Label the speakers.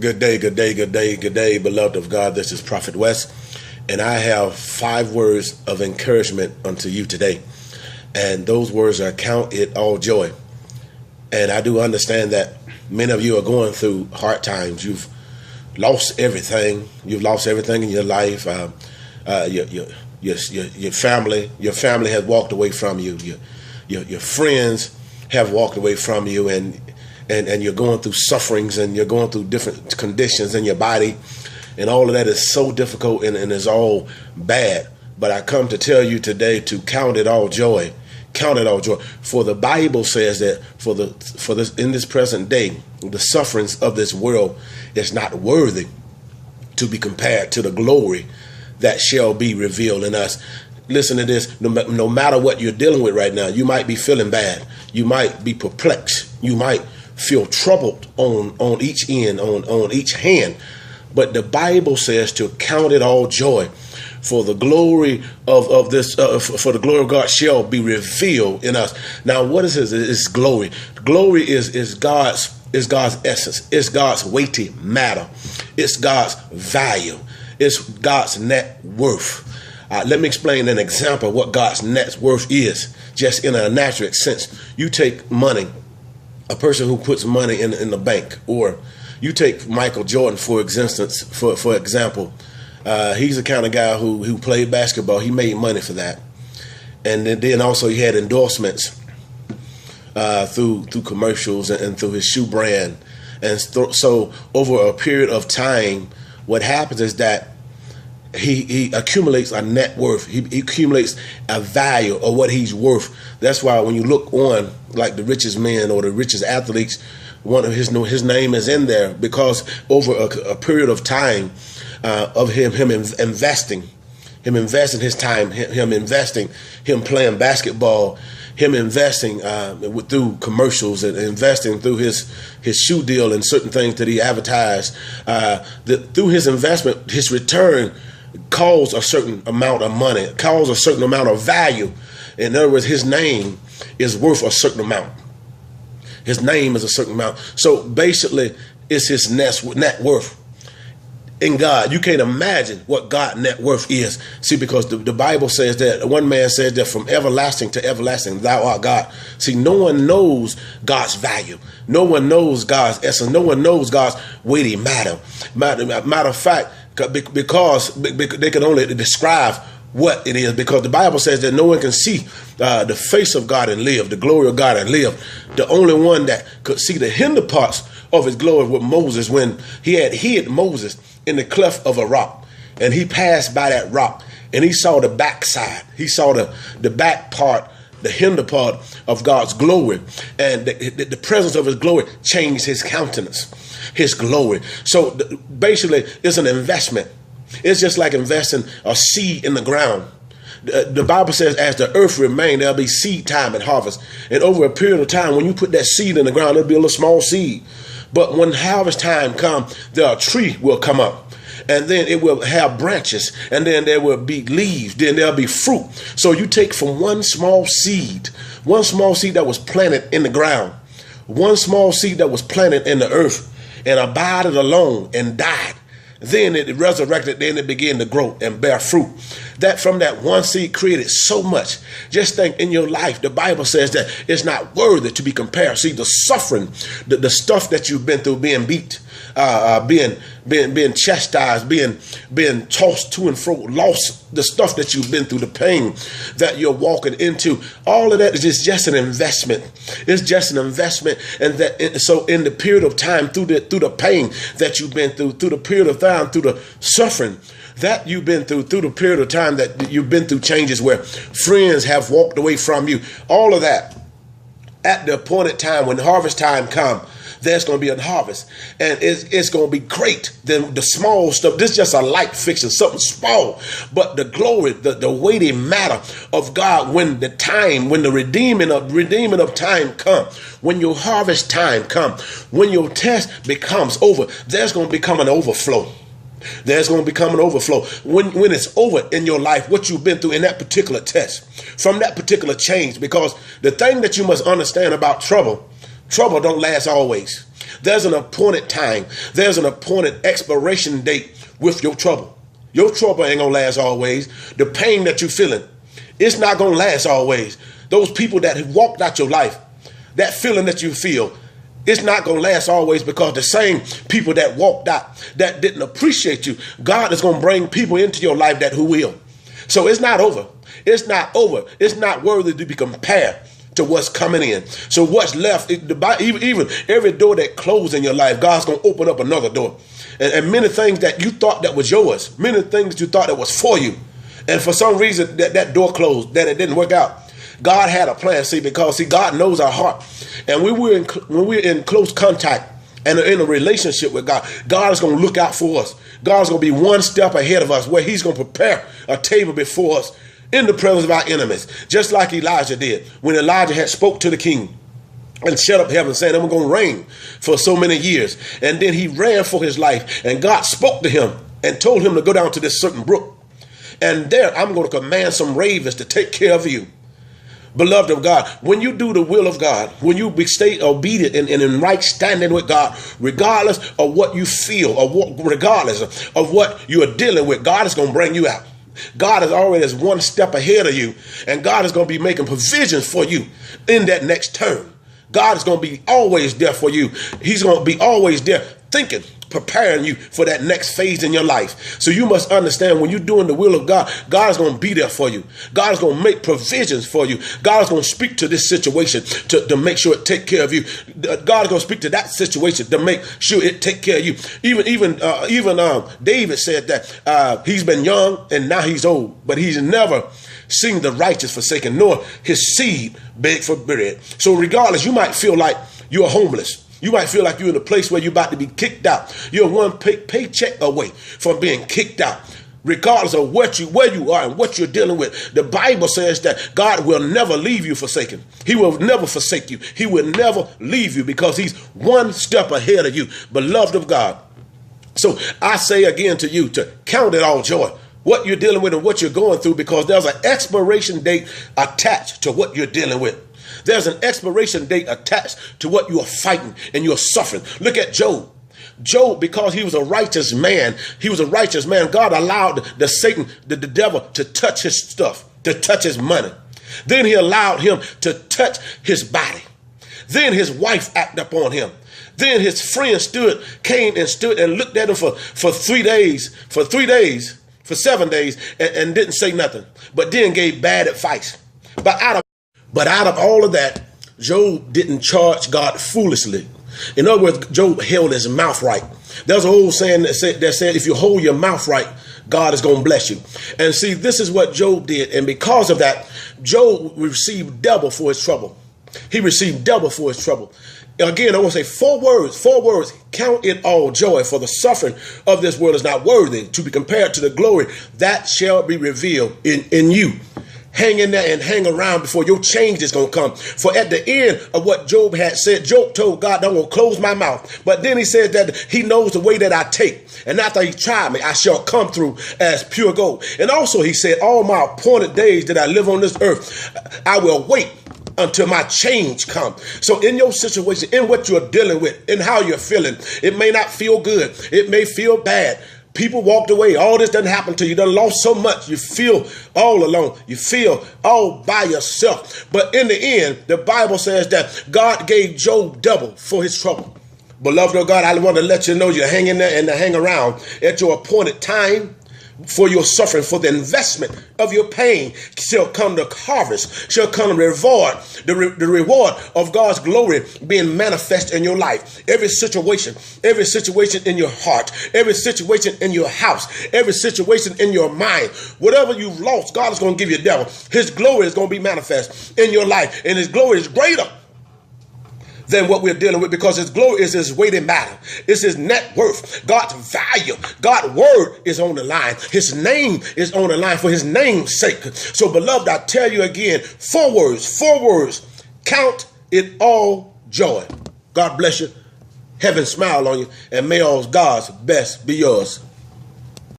Speaker 1: Good day, good day, good day, good day, beloved of God. This is Prophet West, and I have 5 words of encouragement unto you today. And those words are count it all joy. And I do understand that many of you are going through hard times. You've lost everything. You've lost everything in your life. Your family has walked away from you. Your friends have walked away from you, and you're going through sufferings, and you're going through different conditions in your body, and all of that is so difficult and is all bad. But I come to tell you today to count it all joy. Count it all joy. For the Bible says that for this in this present day, the sufferings of this world is not worthy to be compared to the glory that shall be revealed in us. Listen to this. No matter what you're dealing with right now, you might be feeling bad. You might be perplexed. You might feel troubled on each end, on each hand. But the Bible says to count it all joy, for the glory of this, for the glory of God shall be revealed in us. Now, what is this? It's glory. Glory is God's essence. It's God's weighty matter. It's God's value. It's God's net worth. Let me explain an example of what God's net worth is, just in a natural sense. You take money, a person who puts money in the bank, or you take Michael Jordan, for example. He's the kind of guy who played basketball. He made money for that. And then also he had endorsements through commercials and through his shoe brand. And so over a period of time, what happens is that he accumulates a net worth. He accumulates a value of what he's worth. That's why when you look on like the richest men or the richest athletes, one of his name is in there, because over a period of time of him investing his time, him playing basketball, him investing through commercials and investing through his shoe deal and certain things that he advertised. Through his investment, his return calls a certain amount of money, calls a certain amount of value. In other words, his name is worth a certain amount. His name is a certain amount. So basically, it's his net worth in God. You can't imagine what God's net worth is. See, because the Bible says that, one man says that from everlasting to everlasting, thou art God. See, no one knows God's value. No one knows God's essence. No one knows God's weighty matter. Matter of fact, because they can only describe what it is, because the Bible says that no one can see the face of God and live, the glory of God and live. The only one that could see the hinder parts of his glory was Moses, when he had hid Moses in the cleft of a rock, and he passed by that rock and he saw the backside. He saw the back part, the hinder part of God's glory, and the presence of his glory changed his countenance, his glory. So basically, it's an investment. It's just like investing a seed in the ground. The Bible says, as the earth remains, there'll be seed time and harvest. And over a period of time, when you put that seed in the ground, it'll be a little small seed. But when harvest time comes, a tree will come up. And then it will have branches. And then there will be leaves. Then there'll be fruit. So you take from one small seed that was planted in the ground, one small seed that was planted in the earth, and abided alone and died. Then it resurrected, then it began to grow and bear fruit. That from that one seed created so much. Just think, in your life, the Bible says that it's not worthy to be compared. See, the suffering, the stuff that you've been through, being beat, being chastised, being tossed to and fro, lost, the stuff that you've been through, the pain that you're walking into, all of that is just an investment. It's just an investment. And so in the period of time, through the pain that you've been through the period of time, through the suffering that you've been through the period of time that you've been through, changes where friends have walked away from you, all of that, at the appointed time, when harvest time comes, there's going to be a harvest, and it's going to be great. Then the small stuff, this is just a light fixing, something small, but the glory, the weighty matter of God, when the redeeming of time comes, when your harvest time comes, when your test becomes over, there's going to become an overflow. There's going to become an overflow when it's over in your life, what you've been through in that particular test, from that particular change. Because the thing that you must understand about trouble don't last always. There's an appointed time. There's an appointed expiration date with your trouble. Your trouble ain't gonna last always. The pain that you're feeling, it's not gonna last always. Those people that have walked out your life, that feeling that you feel, it's not gonna last always, because the same people that walked out, that didn't appreciate you, God is gonna bring people into your life that who will. So it's not over. It's not over. It's not worthy to be compared to what's coming in. So what's left, even every door that closed in your life, God's going to open up another door. And many things that you thought that was yours, many things that you thought that was for you, and for some reason that door closed, that it didn't work out. God had a plan, because God knows our heart. And when we're in close contact and in a relationship with God, God is going to look out for us. God's going to be one step ahead of us, where he's going to prepare a table before us in the presence of our enemies, just like Elijah did when Elijah had spoke to the king and shut up heaven, saying, I'm going to reign for so many years. And then he ran for his life, and God spoke to him and told him to go down to this certain brook. And there I'm going to command some ravens to take care of you. Beloved of God, when you do the will of God, when you stay obedient and in right standing with God, regardless of what you feel, or regardless of what you are dealing with, God is going to bring you out. God is already one step ahead of you, and God is going to be making provisions for you in that next turn. God is going to be always there for you. He's going to be always there thinking, preparing you for that next phase in your life. So you must understand, when you're doing the will of God, God is going to be there for you. God is going to make provisions for you. God is going to speak to this situation to make sure it take care of you. God is going to speak to that situation to make sure it take care of you. Even David said that he's been young and now he's old, but he's never seen the righteous forsaken, nor his seed beg for bread. So regardless, you might feel like you're homeless. You might feel like you're in a place where you're about to be kicked out. You're one paycheck away from being kicked out. Regardless of where you are and what you're dealing with, the Bible says that God will never leave you forsaken. He will never forsake you. He will never leave you, because he's one step ahead of you, beloved of God. So I say again to you to count it all joy, what you're dealing with and what you're going through, because there's an expiration date attached to what you're dealing with. There's an expiration date attached to what you are fighting and you're suffering. Look at Job. Job, because he was a righteous man, God allowed the devil to touch his stuff, to touch his money. Then he allowed him to touch his body. Then his wife acted upon him. Then his friend came and looked at him for 3 days, for 7 days, and didn't say nothing, but then gave bad advice. But out of all of that, Job didn't charge God foolishly. In other words, Job held his mouth right. There's an old saying that said, if you hold your mouth right, God is going to bless you. And see, this is what Job did. And because of that, Job received double for his trouble. He received double for his trouble. Again, I want to say four words. Count it all joy, for the suffering of this world is not worthy to be compared to the glory that shall be revealed in you. Hang in there and hang around before your change is going to come. For at the end of what Job had said, Job told God, I'm going to close my mouth. But then he said that he knows the way that I take. And after he tried me, I shall come through as pure gold. And also he said, all my appointed days that I live on this earth, I will wait until my change come. So in your situation, in what you're dealing with, in how you're feeling, it may not feel good. It may feel bad. People walked away. All this doesn't happen to you. You done lost so much. You feel all alone. You feel all by yourself. But in the end, the Bible says that God gave Job double for his trouble. Beloved of God, I want to let you know you're hanging there and to hang around at your appointed time. For your suffering, for the investment of your pain shall come the harvest, shall come the reward, the reward of God's glory being manifest in your life. Every situation in your heart, every situation in your house, every situation in your mind, whatever you've lost, God is going to give you double. His glory is going to be manifest in your life, and his glory is greater than what we're dealing with, because his glory is his weighty matter. It's his net worth. God's value, God's word is on the line. His name is on the line for his name's sake. So beloved, I tell you again, four words, count it all joy. God bless you. Heaven smile on you, and may all God's best be yours.